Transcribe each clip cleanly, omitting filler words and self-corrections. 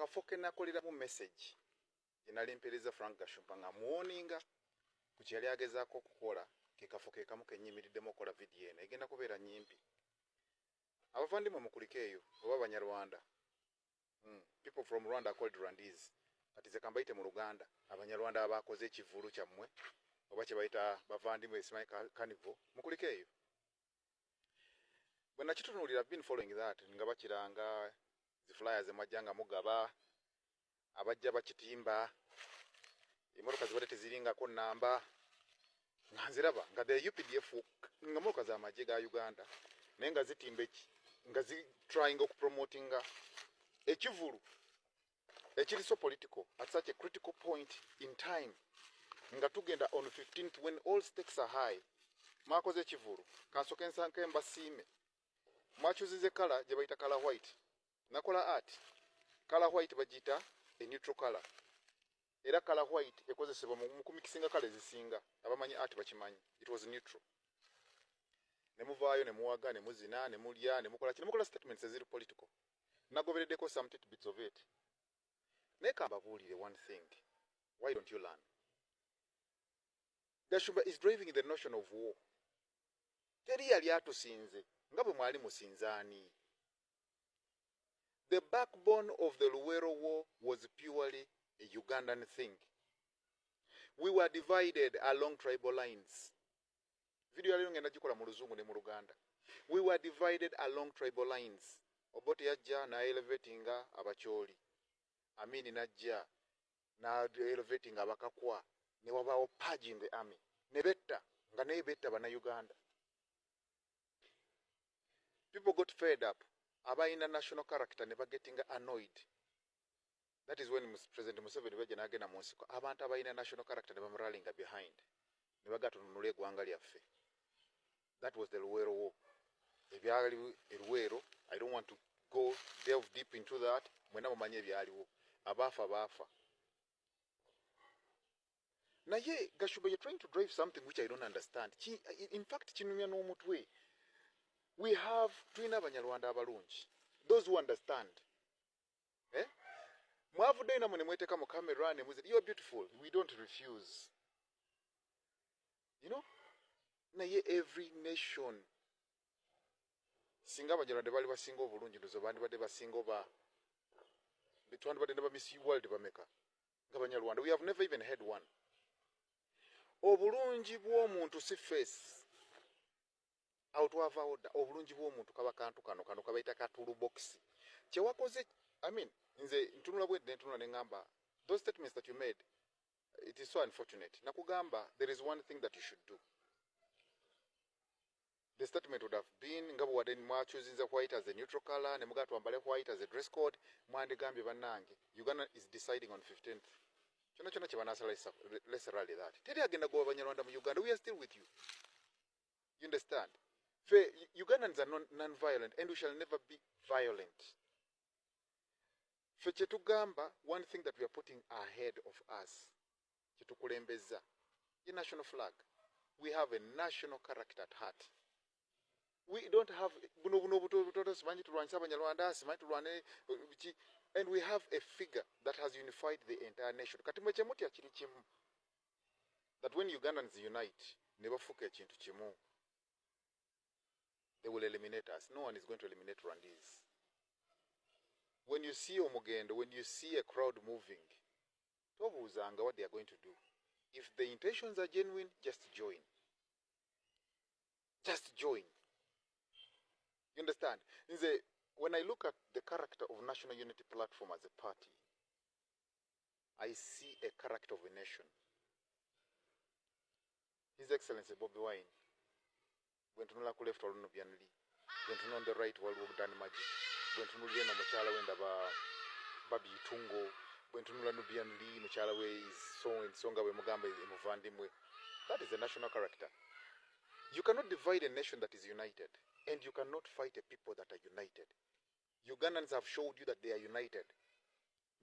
akafoke nakolera mu message inalimpereza Frank Gashumba nga muoninga kukyali agezaako okukola ke kafoke kamu kenyimiridde okola video eno egenda kubeera nyimpi abavandimwe mukulikeeyo oba Banyarwanda people from Rwanda are called Rwandese kati ze kambaite mu Luganda Abanyarwanda abakoze ekivulu kyammwe oba kye bayita bavandimwe Ismail Carnival mukulikeeyo bwe nakitunulira been following that nga bakiranga zi flyers emajjanga mugaba abajja bakitimba imotoka zibadde tezilingako namba nga nziraba nga the UPDF nga motoka za majje ga Uganda naye nga zitimba nga zi trying okupromotinga ekivulu ekiri so political at such a critical point in time nga tugenda on 15th when all stakes are high makoze ekivulu kansoke nsanke mbasiime mwachuzize kala gye bayita kala white nakola art kala white bagita a neutral color era kala white ekozesebwa mu kumikisinga kala ezisinga abamanyi art bakimanyi it was neutral nemuvaayo nemuwaga nemuzina nemulya nemukola statements eziri political nagobereddeko some bits of it nekamba buulire one thing why don't you learn Gashumba is driving the notion of war teri yali atusinze nga bwe mwali musinzaani the backbone of the Luwero war was purely a Ugandan thing. We were divided along tribal lines. Video yali ngenda gikola mu Luzungu ne mu Luganda. We were divided along tribal lines. Obote yajja na elevatinga abacholi. Amini najja na elevatinga abakakwa ne wabaawo purge in the army. Ne betta nga ne betta bana Uganda. People got fed up. Abayina national character never getting annoyed. That is when President Museveni beje nagenda mu nsiko abantu abayina national character never rallying behind. Never got tunule gwanga lyaffe. That was the Luwero war. Ebyali Luwero, I don't want to delve deep into that. Mwena mumanye ebyaliwo. Abafa. Na ye Gashumba, you're trying to drive something which I don't understand. In fact, kinumya n'omutwe. We have twina Abanyarwanda abalungi. Those who understand. Mwavude na mweteka mu camera ne muzi you are beautiful. We don't refuse. You know? Na ye every nation singa Abanyarwanda bali basinga obulungi ndozo bandi badde basinga oba bitwandu badde naba Miss World bameka. Ng'Abanyarwanda we have never even had one. Obulungi bw'omuntu si face. Out of order obulungi bw'omuntu kaba kantu kano kabayita katulu box kye wakoze I mean nze ntunula bwe ntunula ne ngamba those statements that you made it is so unfortunate nakugamba there is one thing that you should do the statement would have been ngabo waden mwachuzinza white as a neutral color ne mugatu ambale white as a dress code mwande gambye banange Uganda is deciding on 15th kyona kye banasala let's rally that teri agenda go Abanyarwanda mu Uganda we are still with you. You understand? Ugandans are non-violent and we shall never be violent. Fe chetugamba, one thing that we are putting ahead of us, chetukulembeza, the national flag. We have a national character at heart. We don't have, and we have a figure that has unified the entire nation. That when Ugandans unite, never forget chintu chimu. They will eliminate us. No one is going to eliminate Rwandese. When you see Omugendo, when you see a crowd moving, Tobuzanga what they are going to do. If the intentions are genuine, just join. Just join. You understand? When I look at the character of National Unity Platform as a party, I see a character of a nation. His Excellency Bobby Wine went to Nula left or Nubianli, went to on the right while we done magic, went to Nubian Machala when the Babi Tungo, went to Nula Nubianli, Machala way is so and Songa Mugamba is Muvandimwe. That is the national character. You cannot divide a nation that is united, and you cannot fight a people that are united. Ugandans have showed you that they are united.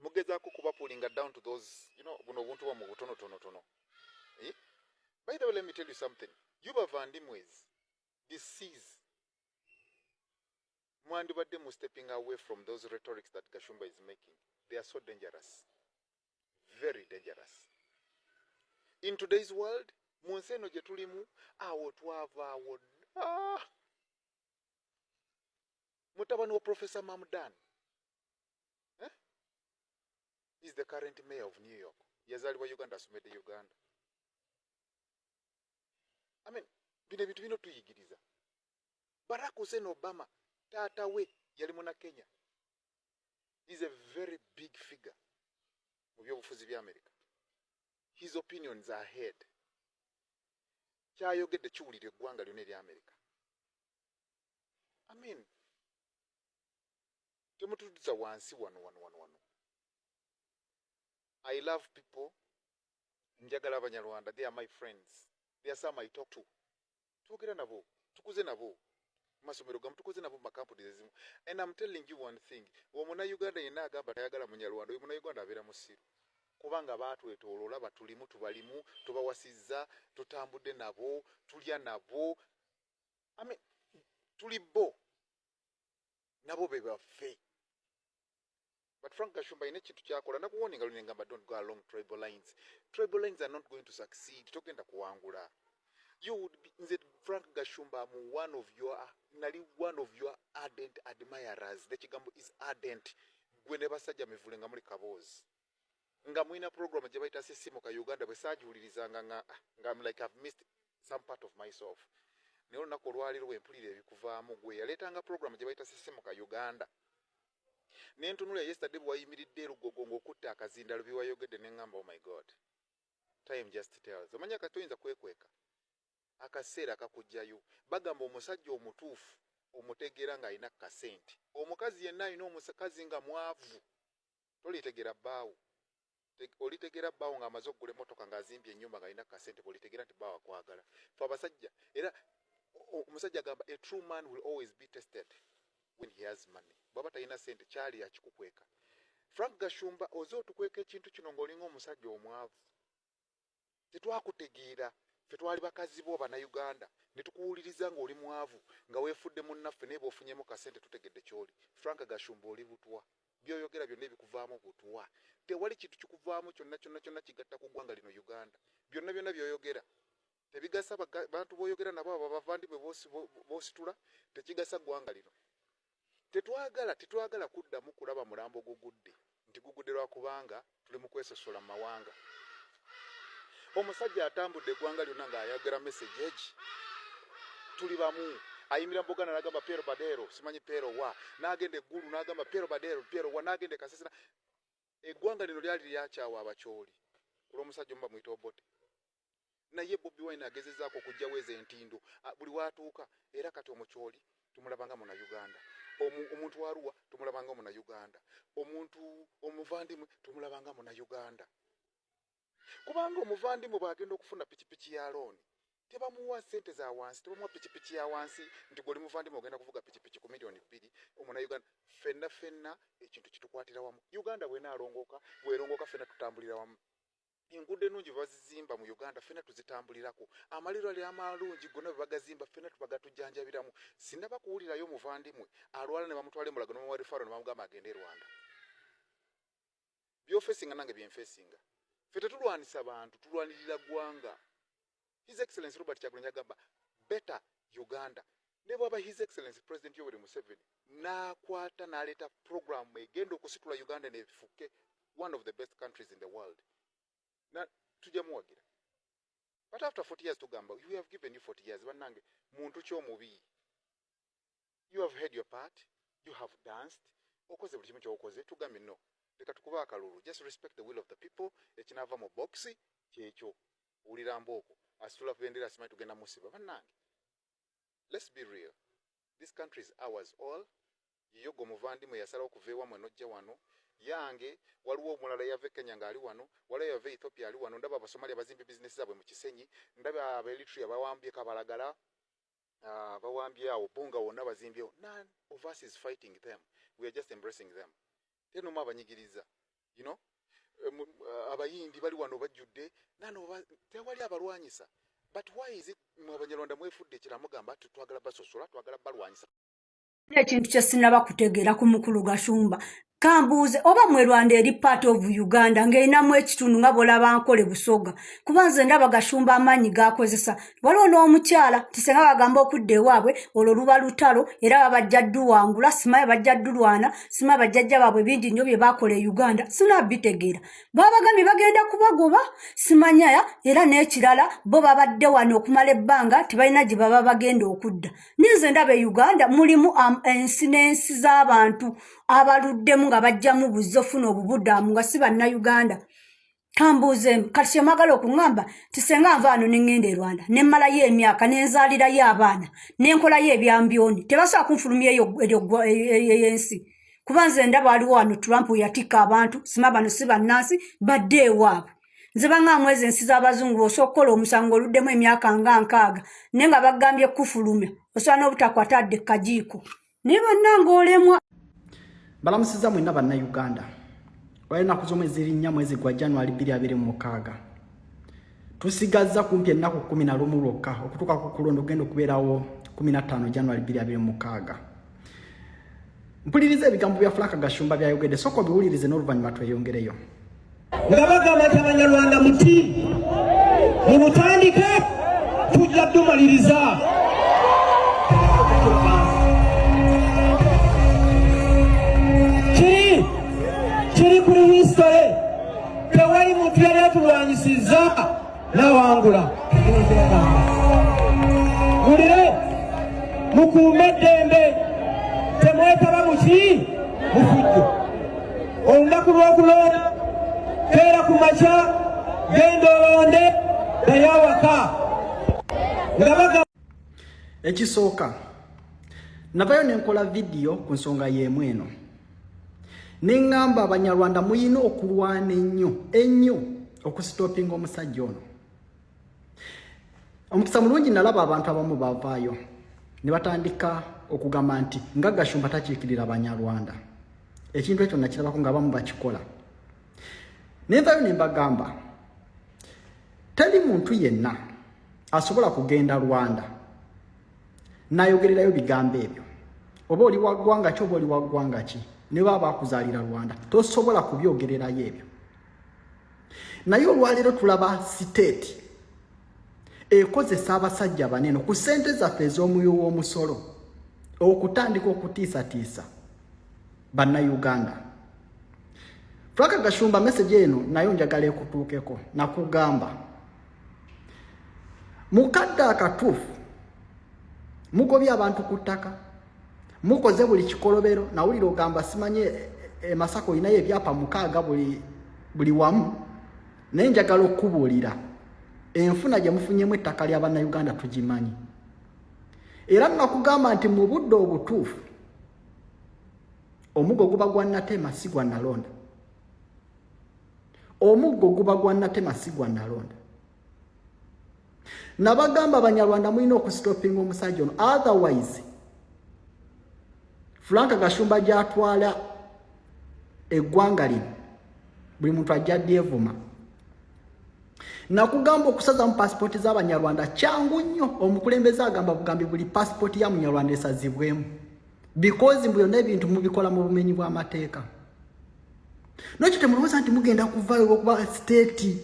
Mugeza kukuba pulling down to those, bunobuntu wa mugutono tono. By the way, let me tell you something. Yuba Vandimwes, this Mwandibademu stepping away from those rhetorics that Gashumba is making. They are so dangerous. Very dangerous. In today's world, munseno gye tulimu awo twavaawo mutabani wa Professor Mamdani is the current mayor of New York. Yazaliwa Uganda, asomedde Uganda. I mean, bino ebintu bino tuyigiriza. Barack Hussein Obama, taata we yali muna Kenya. He's a very big figure mu byobufuzi bya America. His opinions are heard. Kyayogedde kiwulira eggwanga lyonna erya America. I mean, temututuza wansi wano. I love people. Njagala Abanyarwanda. They are my friends. They are some I talk to. Twogera nabo, tukuze nabo. Masomero gamu tukuze nabo makampuni ezimu. And I'm telling you one thing. Omuna Uganda yenna agamba tayagala Munyarwanda, omuna Uganda abeera musiru. Kubanga baatwetooloola batulimu tubalimu tubawasizza tutambudde nabo tulya nabo. I mean, tuli bo nabo be baffe. But Frank Gashumba ine kintu kyakola nakuwoninga luli ngamba don't go along tribal lines. Tribal lines are not going to succeed. Togenda kuwangula. You would be Frank Gashumba one of your ardent admirers. The Chigambo is ardent. Gwene basajja mivulenga muri kabozi. Nga mwina program gye bayita Sisimo ka Uganda bwe saajuulirizanga nga I'm like I've missed some part of myself. Naye olunaku olwaliro bwe mpulira ebikuvaamu gwe yaleetanga program gye bayita Sisimo ka Uganda. Ne ntunula yesterday bwayimiridde Lugogo ng'okutta akazindaalo biwayogedde ne ngamba oh my God. Time just tells. Omanya katoyinza kwekweka. Akaseera kakujjayo. Bagamba omusajja omutuufu omutegeera ng'alina kasente. Omukazi yenna alina omukazi nga mwavu. Tolitegeera bbaawo. Olitegeera bbaawo ng'amaze okugula emmotoka ng'azimbye ennyumba ng'alina kasente bw'olitegeera nti bbaawo akwagala. Fe abasajja era omusajja agamba a true man will always be tested when he has money. Bw'aba talina sente kyali akikukweka. Frank Gashumba oze otukweka ekintu kino ng'olinga omusajja omwavu. Tetwakutegeera. Ffe twali bakazi bo Bannayuganda ne tukuwuliriza ng'oli mwavu nga weefudde munnaffe naye bw'ofunyemu kasente tutegedde ky'oli. Frank Gashumba oli butwa. By'oyogera byonna ebikuvaamu butwa. Tewali kintu kikuvaamu kyonna kigatta ku ggwanga lino Uganda. Byonna by'oyogera tebigasa bantu b'oyogera nabo abo bavandimwe boositula tekigasa ggwanga lino. Tetwagala kuddamu kulaba mulambo gugudde nti gugudde lwa kubanga tuli mu kwesosola mu mawanga. Omusajja atambudde eggwanga lyonna ng'ayogera message egi tuli bamu. Ayimira Buganda n'agamba Piero Badero simanyi Piero wa n'agenda eggulu n'agamba Piero Badero wa n'agenda Kasese. Eggwanga lino lyali lyakyawa abakyoli olw'omusajja omu bamuyita Obote. Naye Bobi Wine agezezzaako okujjawo ezo entindo buli waatuuka. Era kati omukyoli tumulabanga mu Uganda. Omuntu wa Arua tumulabanga mu Uganda. Omuvandimwe tumulabanga mu Uganda. Kubanga omuvandimwe bw'agenda okufuna pikipiki ya looni tebamuwa sente za wansi, tebamuwa pikipiki ya wansi nti goli muvandimwe ogenda kuvuga pikipiki ku $2 million. Omuna Uganda fenna ekintu kitukwatira wamu. Uganda bw'enaalongoka fenna tutambulira wamu. Enguudo ennungi bazizimba mu Uganda fenna tuzitambulirako. Amaliro ali amalungi gonna bwe bagazimba fenna tubagatujjanjabiramu. Sinaba kuwulirayo muvandimwe alwala ne bamutwala emulago n'omuwa rifaro ne bamugamba agende e Rwanda. Byofeesinga nange byenfeesinga. Ffe tetulwanisa bantu tulwanirira ggwanga. His Excellency Robert Kyagulanyi agamba better Uganda. Ne bw'aba His Excellency President Yoweri Museveni n'akwata n'aleeta program egenda okusitula Uganda n'efuke one of the best countries in the world. Na tujja muwagira. But after 40 years tugamba, we have given you 40 years. Bannange muntu ky'omubi. You have had your part. You have danced. Okoze buli kimu ky'okoze. Tugambe no. Leka tukuba akalulu. Just respect the will of the people. Ekinava mu boxi kyekyo. Ulira mboko. Asitula bendera simanyi tugenda musiba. Bannange. Let's be real. This country is ours all. Yogo muvandimwe yasalawo okuva ewammwe n'ojja wano. Yange waliwo omulala yava Kenya ng'ali wano, waliwo yava Ethiopia ali wano. Ndaba Abasomalia bazimba bizinesi zaabwe mu Kisenyi, ndaba Aberitrea bawambye Kabalagala, bawambye awo Bunga wonna bazimbyewo. None of us is fighting them. We are just embracing them. Tenomu abanyigiriza. You know? Abayindi bali wano bajjudde, tewali abalwanyisa. But why is it mu Abanyarwanda mwefudde kiramugamba twagala basosola, twagala balwanyisa? Ekintu kye sinaba kutegeera ku mukulu Gashumba. Kambuze oba mwe Rwanda eri part of Uganda ng'erinamu ekitundu nga bolaba nkole Busoga kuba nze ndaba Gashumba amanyi gakozesa waliwo n'omukyala tisenga bagamba okudda ewaabwe olwo luba lutalo era babajja dduwangula simaye bajja ddulwana simaye bajjajja baabwe bingi nnyo bye baakola e Uganda sinabitegeera babagambye bagenda kubagoba simanyaya era n'ekirala bo babadde wano okumala ebbanga tebalina gye baba bagenda okudda ninze ndaba e Uganda mulimu ensi n'ensi z'abantu abaluddemu nga bajjamu buzofuna obubuddamu nga si bannayuganda kambuze kati kyemagala okuŋŋamba tisenga nvaano neŋŋenda e Rwanda nemmalayo emyaka nenzaalirayo abaana nenkolayo ebyambyoni tebasobola kunfulumya ey'ensi kuba nze ndaba waliwo wano Trump yatikka abantu sima bano si bannansi badde ewaabwe nze baŋŋaamu ezo ensi z'abazungu osobola okukola omusango oluddemu emyaka nga 6 naye nga bagambye kufulumya osobola n'obutakwatadde kajiiko naye bannanga olemwa balamusiza mwenna bannayuganda olw'ennaku z'omwezi erinnya mwezi gwa January 2026 tusigazza kumpi ennaku 11 lwokka okutuuka ku kulonda ogenda okubeerawo 15 January 2026 mpuliriza ebigambo bya Frank Gashumba byayogedde sooka obiwulirize n'oluvannyuma tweyongereyo nga bagamba nti Abanyarwanda muti mumutandike tujja tumaliriza kiri kuri history tewali muntu yali atulwanyisiza n'awangula mulire mukuume eddembe temwetaba muki mufujjo olunaku lw'okulonda keera ku makya genda olonde naye awaka nga baga ekisooka navayo nenkola vidiyo ku nsonga y'emu eno neŋŋamba Abanyarwanda muyina okulwana ennyo okusitopinga omusajja ono omukisa mulungi nalaba abantu abamu bavaayo ne batandika okugamba nti nga Gashumba takiikirira Abanyarwanda ekintu ekyo nakirabako nga abamu bakikola nenvayo ne mbagamba teri muntu yenna asobola kugenda Rwanda nayogererayo bigambo ebyo oba oli wa ggwanga ki oba oli wa ggwanga ki ne baba bakuzaalira Rwanda tosobola kubyogererayo ebyo naye olwaleero tulaba state ekozesa abasajja banene ku ssente zaffe ez'omuyo w'omusolo okutandika okutiisatiisa bannayuganda Frank Gashumba message eno nayo njagala ekutuukeko nakugamba mukadde akatuufu mugobye abantu ku ttaka mukoze buli kikolobero nawulira ogamba simanye Masako inayo ebyapa 6 buli wamu naye njagala okubuulira enfuna gye mufunyemu ettaka lya bannayuganda tugimanyi era nakugamba nti mu budde obutuufu omuggo guba gwa Natema si gwa Nalonda omuggo guba gwa Natema si gwa Nalonda nabagamba Abanyarwanda mulina okusitopinga omusajja ono otherwise Frank Gashumba gyatwala eggwanga lino buli muntu ajja dyevuma nakugamba okusaza mu passport z'Abanyarwanda kyangu nnyo omukulembeze agamba bugambi buli passport ya Munyarwanda esazibwemu because mbu byonna ebintu mubikola mu bumenyi bw'amateeka nokyo temulowooza nti mugenda kuvaayo okuba state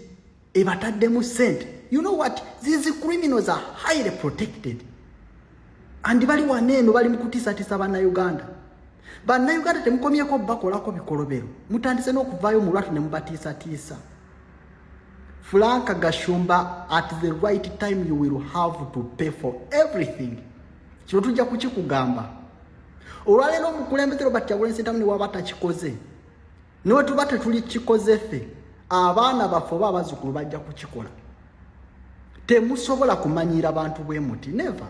ebataddemu ssente you know what these criminals are highly protected and bali waneeno bali mu kutiisatiisa bannayuganda bannayuganda temukomyeko bakolako bikolobero mutandise n'okuvaayo mu lwatu ne mubatiisatiisa Frank Gashumba at the right time you will have to pay for everything kino tujja kukikugamba olwaleero omukulembeze Robert Kyagulanyi Ssentamu ne waba takikoze niwe tuba tetuli kikoze ffe abaana baffe oba abazzukulu bajja kukikola temusobola kumanyira bantu bwe muti never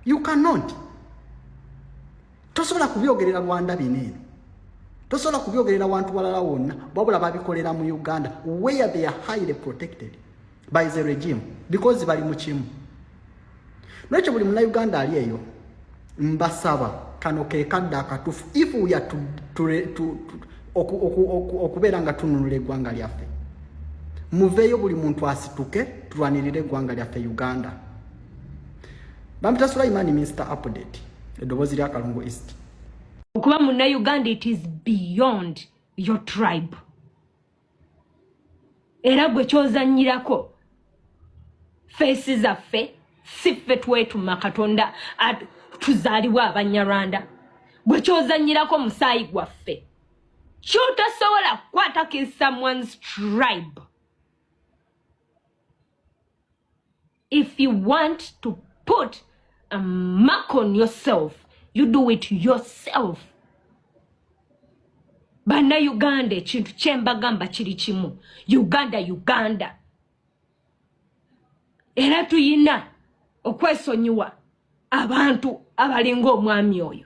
you cannot tosobola kubyogerera Rwanda bineeno tosobola kubyogerera wantu walala wonna wabula babikolera mu Uganda where they are highly protected by the regime because bali mu kimu n'ekyo buli munnayuganda ali eyo mbasaba kano ke kadde akatuufu if we are okubeera nga tununula eggwanga lyaffe muveeyo buli muntu asituke tulwanirire eggwanga lyaffe Uganda. Bampita Sulaiman Mr. Update eddoboozi lya Kalungu East. Kuba muna Uganda, it is beyond your tribe. Era gwe kyozanyirako faces affe siffe twetuma Katonda tuzaalibwa Abanyarwanda. Gwe kyozanyirako musaayi gwaffe. Kyotasobola kukwatako someone's tribe. If you want to put a mark on yourself, you do it yourself. Bana Uganda ekintu kyembagamba kiri kimu. Uganda. Era tuyina okwesonyiwa abantu abalinga omwami oyo.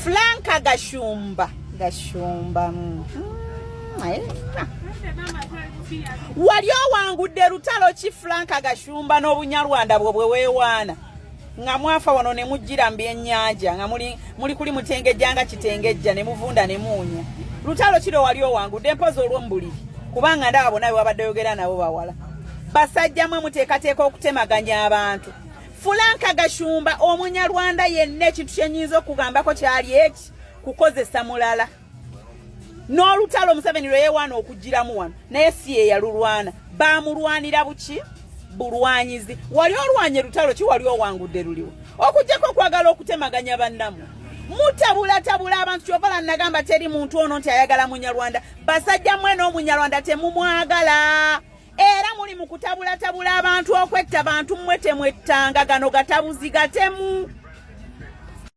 Franka Gashumba. Wali owangudde lutalo ki Franka Gashumba n'Obunyarwanda bwe weewaana nga mwafa wano ne mujjira mbyennyanja nga muli kuli mutengejjanga kitengejja ne muvunda ne muunya. Lutalo kiro wali owangudde mpozi olw'ombuliri kubanga ndaba bonna babadde yogera nabo bawala. Basajja mwe muteekateeka okutemaganya abantu. Franka Gashumba Omunyarwanda yenna ekintu kyenyinza okugambako kyali eki kukozesa mulala. N'olutalo Museveni lwe yeewaana okugiramu wano naye si ye yalulwana. Baamulwanira buki? Bulwanyizi. Wali olwanye lutalo ki wali owangudde luliwo? Okuggyako okwagala okutemaganya bannammwe. Mutabula abantu ky'ovala nagamba teri muntu ono nti ayagala Munyarwanda. Basajja mmwe n'Omunyarwanda temumwagala. Era muli mu kutabula abantu okwetta bantu mmwe temwettanga gano gatabuzi gatemu.